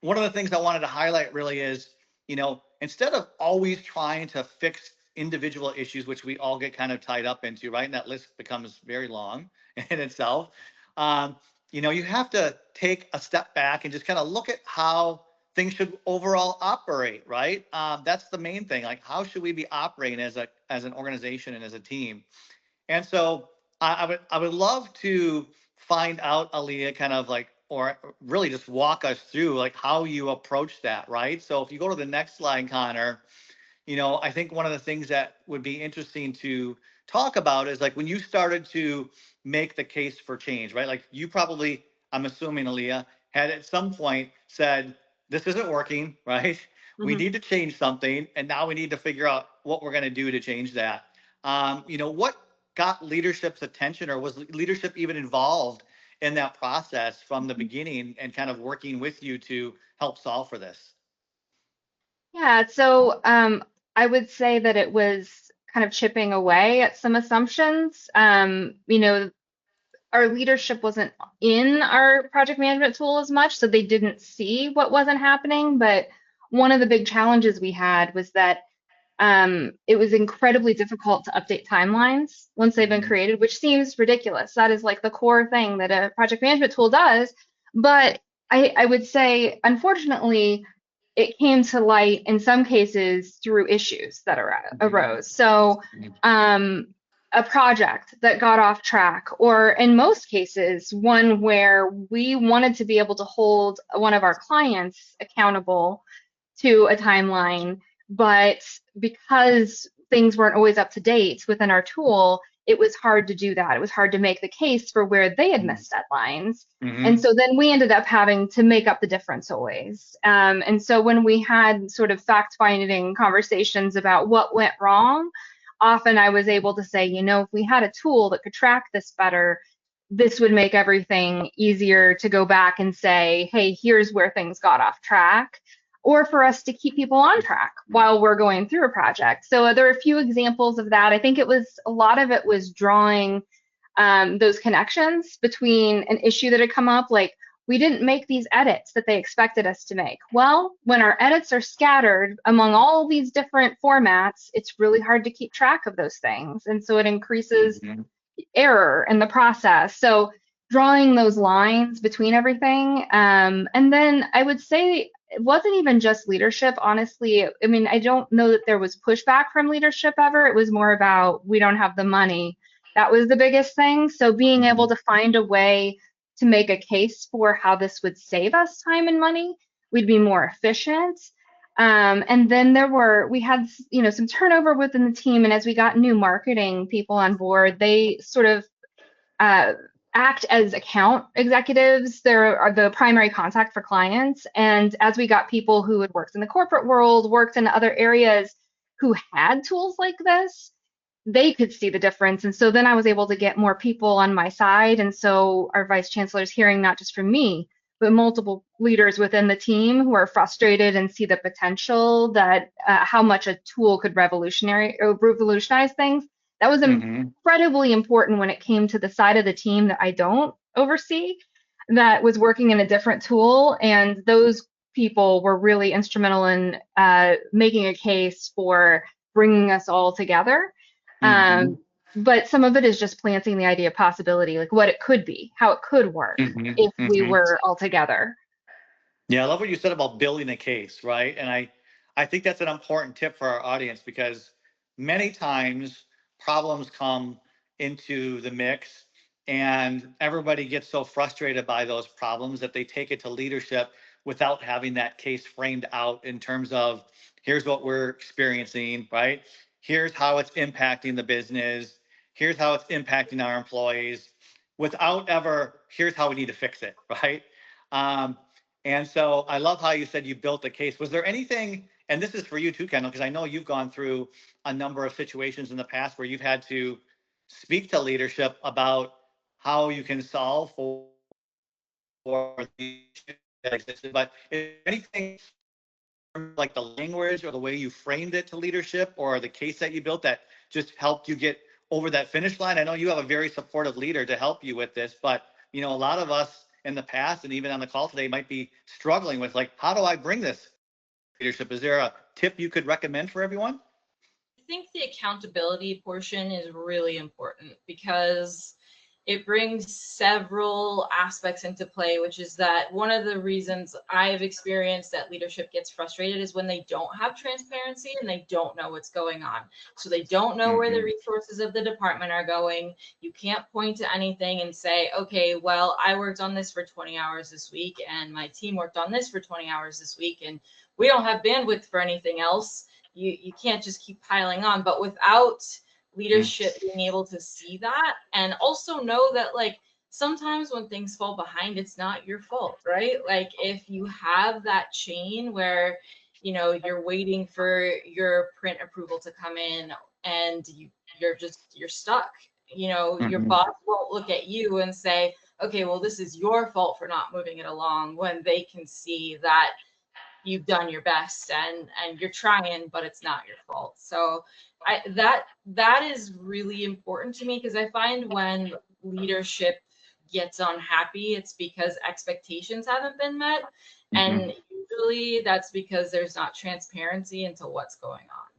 one of the things I wanted to highlight really is, instead of always trying to fix individual issues, which we all get kind of tied up into, right? And that list becomes very long in itself. Um, you have to take a step back and just kind of look at how things should overall operate, right? That's the main thing. Like, how should we be operating as an organization and as a team? And so I would love to find out, Aaliyah, kind of like, or really just walk us through like how you approach that, right? So if you go to the next slide, Connor, I think one of the things that would be interesting to talk about is like when you started to make the case for change, right? Like you probably, I'm assuming, Aaliyah, had at some point said, this isn't working, right? We Mhm. need to change something, and now we need to figure out what we're going to do to change that. What got leadership's attention, or was leadership even involved in that process from the beginning and kind of working with you to help solve for this? Yeah, so I would say that it was kind of chipping away at some assumptions. Our leadership wasn't in our project management tool as much, so they didn't see what wasn't happening. But one of the big challenges we had was that it was incredibly difficult to update timelines once they've been Mhm. created, which seems ridiculous. That is like the core thing that a project management tool does. But I would say, unfortunately, it came to light in some cases through issues that arose. So, um, a project that got off track, or in most cases, one where we wanted to be able to hold one of our clients accountable to a timeline, but because things weren't always up to date within our tool, it was hard to do that. It was hard to make the case for where they had missed deadlines. And Mhm. so then we ended up having to make up the difference always. And so when we had sort of fact finding conversations about what went wrong, often I was able to say, if we had a tool that could track this better, this would make everything easier to go back and say, hey, here's where things got off track, or for us to keep people on track while we're going through a project. So there are a few examples of that. I think a lot of it was drawing those connections between an issue that had come up, like we didn't make these edits that they expected us to make. Well, when our edits are scattered among all these different formats, it's really hard to keep track of those things. And so it increases Mhm. error in the process. So drawing those lines between everything. And then I would say it wasn't even just leadership, honestly. I mean, I don't know that there was pushback from leadership ever. It was more about we don't have the money. That was the biggest thing. So being able Mhm. to find a way to make a case for how this would save us time and money, we'd be more efficient. And then we had, some turnover within the team. And as we got new marketing people on board, they sort of uh, act as account executives. They're the primary contact for clients. And as we got people who had worked in the corporate world, worked in other areas who had tools like this, they could see the difference. And so then I was able to get more people on my side. And so our vice chancellor is hearing not just from me, but multiple leaders within the team who are frustrated and see the potential that how much a tool could revolutionize things. That was Mhm. incredibly important when it came to the side of the team that I don't oversee, that was working in a different tool. And those people were really instrumental in making a case for bringing us all together. Mhm. Um, but some of it is just planting the idea of possibility, like what it could be, how it could work Mhm. if we Mhm. were all together. Yeah, I love what you said about building a case, right? And I think that's an important tip for our audience because many times problems come into the mix and everybody gets so frustrated by those problems that they take it to leadership without having that case framed out in terms of here's what we're experiencing, right? Here's how it's impacting the business. Here's how it's impacting our employees without ever, here's how we need to fix it, right? Um, and so I love how you said you built a case. Was there anything, and this is for you too, Kendall, because I know you've gone through a number of situations in the past where you've had to speak to leadership about how you can solve for the issue that existed. But is there anything like the language or the way you framed it to leadership or the case that you built that just helped you get over that finish line? I know you have a very supportive leader to help you with this, but a lot of us in the past and even on the call today might be struggling with, like, how do I bring this leadership? Is there a tip you could recommend for everyone? I think the accountability portion is really important because it brings several aspects into play, which is that one of the reasons I've experienced that leadership gets frustrated is when they don't have transparency and they don't know what's going on. So they don't know where the Mm-hmm. resources of the department are going. You can't point to anything and say, okay, well, I worked on this for 20 hours this week and my team worked on this for 20 hours this week, and we don't have bandwidth for anything else. You can't just keep piling on. But without leadership being able to see that and also know that, like, sometimes when things fall behind, it's not your fault, right? Like, if you have that chain where, you know, you're waiting for your print approval to come in and you're stuck, you know, your Mm-hmm. boss won't look at you and say, okay, well, this is your fault for not moving it along, when they can see that you've done your best and you're trying, but it's not your fault. So that is really important to me, because I find when leadership gets unhappy, it's because expectations haven't been met, Mm-hmm. and usually that's because there's not transparency into what's going on.